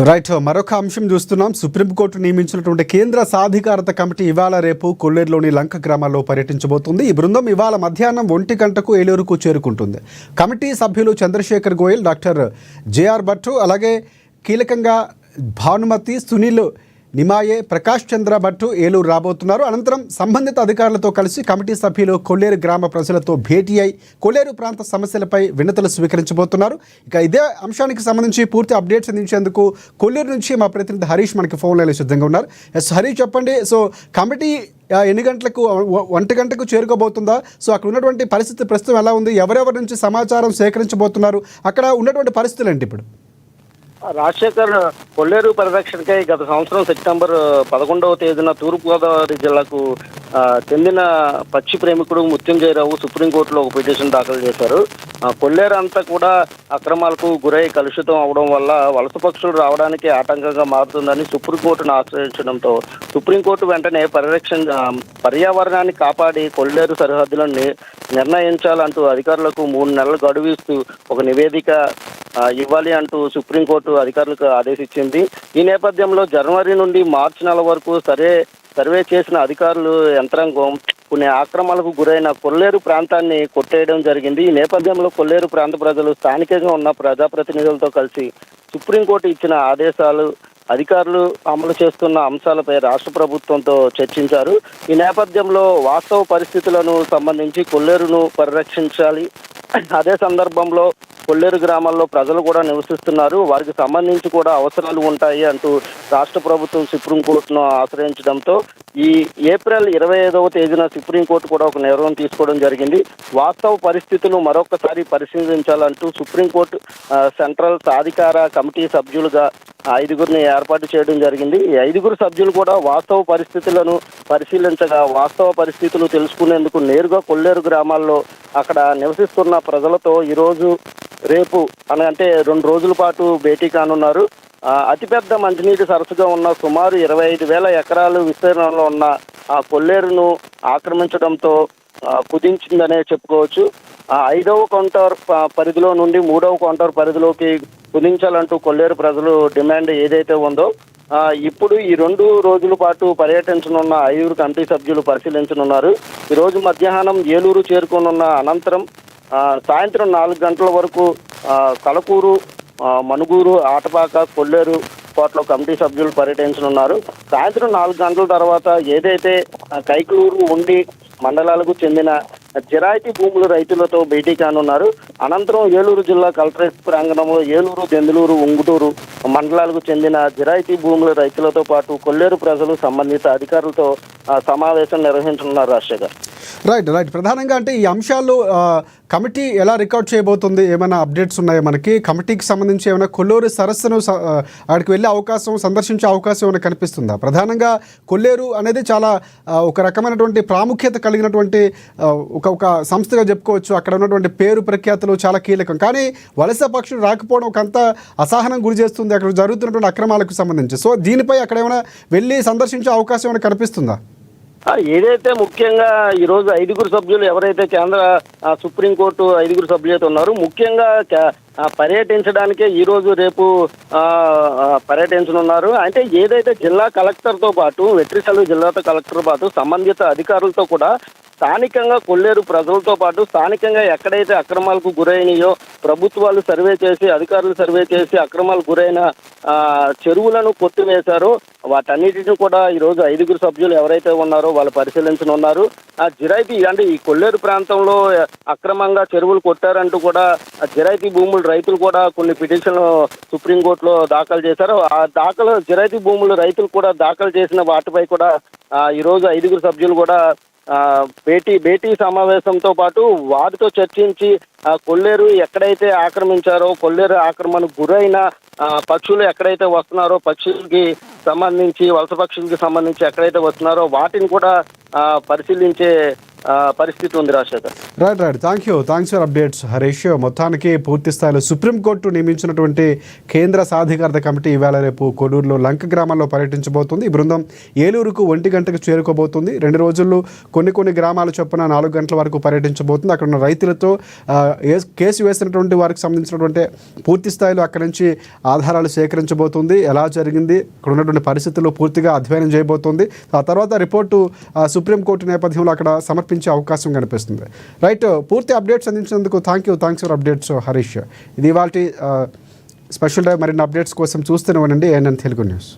Right. మరొక అంశం చూస్తున్నాం. సుప్రీంకోర్టు నియమించినటువంటి కేంద్ర సాధికారత కమిటీ ఇవాళ రేపు కొల్లేరులోని లంక గ్రామాల్లో పర్యటించబోతుంది. ఈ బృందం ఇవాళ మధ్యాహ్నం 1 గంటకు ఏలూరుకు చేరుకుంటుంది. కమిటీ సభ్యులు చంద్రశేఖర్ గోయల్, డాక్టర్ జేఆర్ భట్టు, అలాగే కీలకంగా భానుమతి, సునీల్ నిమాయే, ప్రకాష్ చంద్ర భట్టు ఏలూరు రాబోతున్నారు. అనంతరం సంబంధిత అధికారులతో కలిసి కమిటీ సభ్యులు కొల్లేరు గ్రామ ప్రజలతో భేటీ అయి కొల్లేరు ప్రాంత సమస్యలపై వినతులు స్వీకరించబోతున్నారు. ఇక ఇదే అంశానికి సంబంధించి పూర్తి అప్డేట్స్ అందించేందుకు కొల్లేరు నుంచి మా ప్రతినిధి హరీష్ మనకి ఫోన్ లైన్లో సిద్ధంగా ఉన్నారు. ఎస్ హరీష్, చెప్పండి. సో కమిటీ ఎన్ని గంటలకు, 1 గంటకు చేరుకోబోతుందా? సో అక్కడ ఉన్నటువంటి పరిస్థితి ప్రస్తుతం ఎలా ఉంది? ఎవరెవరి నుంచి సమాచారం సేకరించబోతున్నారు? అక్కడ ఉన్నటువంటి పరిస్థితులు ఏంటి ఇప్పుడు? రాజశేఖర్ కొల్లేరు పరిరక్షణకై గత సంవత్సరం సెప్టెంబర్ 11వ తేదీన తూర్పుగోదావరి జిల్లాకు చెందిన పక్షి ప్రేమికుడు ముత్యంజయరావు సుప్రీంకోర్టులో ఒక పిటిషన్ దాఖలు చేశారు. కొల్లేరు అంతా కూడా అక్రమాలకు గురై కలుషితం అవడం వల్ల వలస పక్షులు రావడానికి ఆటంకంగా మారుతుందని సుప్రీంకోర్టును ఆశ్రయించడంతో సుప్రీంకోర్టు వెంటనే పర్యావరణాన్ని కాపాడి కొల్లేరు సరిహద్దులను నిర్ణయించాలంటూ అధికారులకు 3 నెలలు గడువు ఇస్తూ ఒక నివేదిక ఇవ్వాలి అంటూ సుప్రీంకోర్టు అధికారులకు ఆదేశించింది. ఈ నేపథ్యంలో జనవరి నుండి మార్చి నెల వరకు సర్వే చేసిన అధికారులు యంత్రాంగం కొన్ని ఆక్రమణలకు గురైన కొల్లేరు ప్రాంతాన్ని కొట్టేయడం జరిగింది. ఈ నేపథ్యంలో కొల్లేరు ప్రాంత ప్రజలు స్థానికంగా ఉన్న ప్రజాప్రతినిధులతో కలిసి సుప్రీంకోర్టు ఇచ్చిన ఆదేశాలు, అధికారులు అమలు చేస్తున్న అంశాలపై రాష్ట్ర ప్రభుత్వంతో చర్చించారు. ఈ నేపథ్యంలో వాస్తవ పరిస్థితులను సంబంధించి కొల్లేరును పరిరక్షించాలి. అదే సందర్భంలో కొల్లేరు గ్రామాల్లో ప్రజలు కూడా నివసిస్తున్నారు, వారికి సంబంధించి కూడా అవసరాలు ఉంటాయి అంటూ రాష్ట్ర ప్రభుత్వం సుప్రీంకోర్టును ఆశ్రయించడంతో ఈ ఏప్రిల్ 25వ తేదీన సుప్రీంకోర్టు కూడా ఒక నిర్ణయం తీసుకోవడం జరిగింది. వాస్తవ పరిస్థితులు మరొకసారి పరిశీలించాలంటూ సుప్రీంకోర్టు సెంట్రల్ సాధికార కమిటీ సభ్యులుగా 5గురిని ఏర్పాటు చేయడం జరిగింది. ఈ 5గురు సభ్యులు కూడా వాస్తవ పరిస్థితులను పరిశీలించగా వాస్తవ పరిస్థితులు తెలుసుకునేందుకు నేరుగా కొల్లేరు గ్రామాల్లో అక్కడ నివసిస్తున్న ప్రజలతో ఈరోజు రేపు అంటే 2 రోజుల పాటు భేటీ కానున్నారు. అతిపెద్ద మంచినీటి సరస్సుగా ఉన్న సుమారు 25,000 ఎకరాలు విస్తీర్ణంలో ఉన్న ఆ కొల్లేరును ఆక్రమించడంతో కుదించిందనే చెప్పుకోవచ్చు. 5వ కౌంటర్ పరిధిలో నుండి 3వ కౌంటర్ పరిధిలోకి కుదించాలంటూ కొల్లేరు ప్రజలు డిమాండ్ ఏదైతే ఉందో ఇప్పుడు ఈ 2 రోజుల పాటు పర్యటించనున్న 5గురు కమిటీ సభ్యులు పరిశీలించనున్నారు. ఈరోజు మధ్యాహ్నం ఏలూరు చేరుకోనున్న అనంతరం సాయంత్రం 4 గంటల వరకు కలకూరు, మనుగూరు, ఆటపాక, కొల్లేరు కోటలో కమిటీ సభ్యులు పర్యటించనున్నారు. సాయంత్రం 4 గంటల తర్వాత ఏదైతే కైకలూరు, ఉండి మండలాలకు చెందిన జిరాయితీ భూముల రైతులతో భేటీ కానున్నారు. అనంతరం ఏలూరు జిల్లా కలెక్టరేట్ ప్రాంగణంలో ఏలూరు, దెందులూరు, ఉంగుటూరు మండలాలకు చెందిన జిరాయితీ భూముల రైతులతో పాటు కొల్లేరు ప్రజలు సంబంధిత అధికారులతో సమావేశం నిర్వహించనున్నారు. రాజశేఖర్, రైట్. ప్రధానంగా అంటే ఈ అంశాలు కమిటీ ఎలా రికార్డ్ చేయబోతుంది? ఏమైనా అప్డేట్స్ ఉన్నాయా మనకి? కమిటీకి సంబంధించి ఏమైనా కొల్లేరు సరస్సును అక్కడికి వెళ్ళే అవకాశం, సందర్శించే అవకాశం ఏమైనా కనిపిస్తుందా? ప్రధానంగా కొల్లేరు అనేది చాలా ఒక రకమైనటువంటి ప్రాముఖ్యత కలిగినటువంటి ఒక సంస్థగా చెప్పుకోవచ్చు. అక్కడ ఉన్నటువంటి పేరు ప్రఖ్యాతులు చాలా కీలకం. కానీ వలస పక్షులు రాకపోవడం కొంత అసహనం గురి చేస్తుంది అక్కడ జరుగుతున్నటువంటి అక్రమాలకు సంబంధించి. సో దీనిపై అక్కడ ఏమైనా వెళ్ళి సందర్శించే అవకాశం ఏమైనా కనిపిస్తుందా? ఏదైతే ముఖ్యంగా ఈరోజు 5గురు సభ్యులు ఎవరైతే కేంద్ర సుప్రీంకోర్టు 5గురు సభ్యులు అయితే ఉన్నారో ముఖ్యంగా పర్యటించడానికే ఈరోజు రేపు పర్యటించనున్నారు. అంటే ఏదైతే జిల్లా కలెక్టర్తో పాటు వెట్రిసెలవు జిల్లా కలెక్టర్ పాటు సంబంధిత అధికారులతో కూడా స్థానికంగా కొల్లేరు ప్రజలతో పాటు స్థానికంగా ఎక్కడైతే అక్రమాలకు గురైనయో ప్రభుత్వాలు సర్వే చేసి, అధికారులు సర్వే చేసి అక్రమాలకు గురైన చెరువులను కొట్టివేశారో వాటన్నిటిని కూడా ఈరోజు 5గురు సభ్యులు ఎవరైతే ఉన్నారో వాళ్ళు పరిశీలించనున్నారు. జిరాయితీ అంటే ఈ కొల్లేరు ప్రాంతంలో అక్రమంగా చెరువులు కొట్టారంటూ కూడా జిరాయితీ భూములు రైతులు కూడా కొన్ని పిటిషన్లు సుప్రీంకోర్టులో దాఖలు చేశారు. ఆ జిరాయితీ భూములు రైతులు కూడా దాఖలు చేసిన వాటిపై కూడా ఈరోజు 5గురు సభ్యులు కూడా భేటీ సమావేశంతో పాటు వారితో చర్చించి కొల్లేరు ఎక్కడైతే ఆక్రమించారో, కొల్లేరు ఆక్రమణకు గురైన పక్షులు ఎక్కడైతే వస్తున్నారో, పక్షులకి సంబంధించి వలస పక్షులకి సంబంధించి ఎక్కడైతే వస్తున్నారో వాటిని కూడా పరిశీలించే పరిస్థితి ఉంది Rajasekhar. Right thanks for updates Harish. మొత్తానికి పూర్తి స్థాయిలో సుప్రీంకోర్టు నియమించినటువంటి కేంద్ర సాధికారత కమిటీ ఇవాళ రేపు కొల్లూరులో లంక గ్రామాల్లో పర్యటించబోతుంది. ఈ బృందం ఏలూరుకు 1 గంటకు చేరుకోబోతుంది. 2 రోజుల్లో కొన్ని గ్రామాల చొప్పున 4 గంటల వరకు పర్యటించబోతుంది. అక్కడ ఉన్న రైతులతో కేసు వేసినటువంటి వారికి సంబంధించినటువంటి పూర్తి స్థాయిలో అక్కడి నుంచి ఆధారాలు సేకరించబోతుంది. ఎలా జరిగింది, ఇక్కడ ఉన్నటువంటి పరిస్థితుల్లో పూర్తిగా అధ్యయనం చేయబోతోంది. ఆ తర్వాత రిపోర్టు సుప్రీంకోర్టు నేపథ్యంలో అక్కడ సమర్పించే అవకాశం కనిపిస్తుంది. రైట్, పూర్తి అప్డేట్స్ అందించినందుకు థ్యాంక్స్ ఫర్ అప్డేట్స్ హరీష్. ఇది ఇవాల్టి స్పెషల్ డే. మరిన్ని అప్డేట్స్ కోసం చూస్తూనే ఉండండి ANN తెలుగు న్యూస్.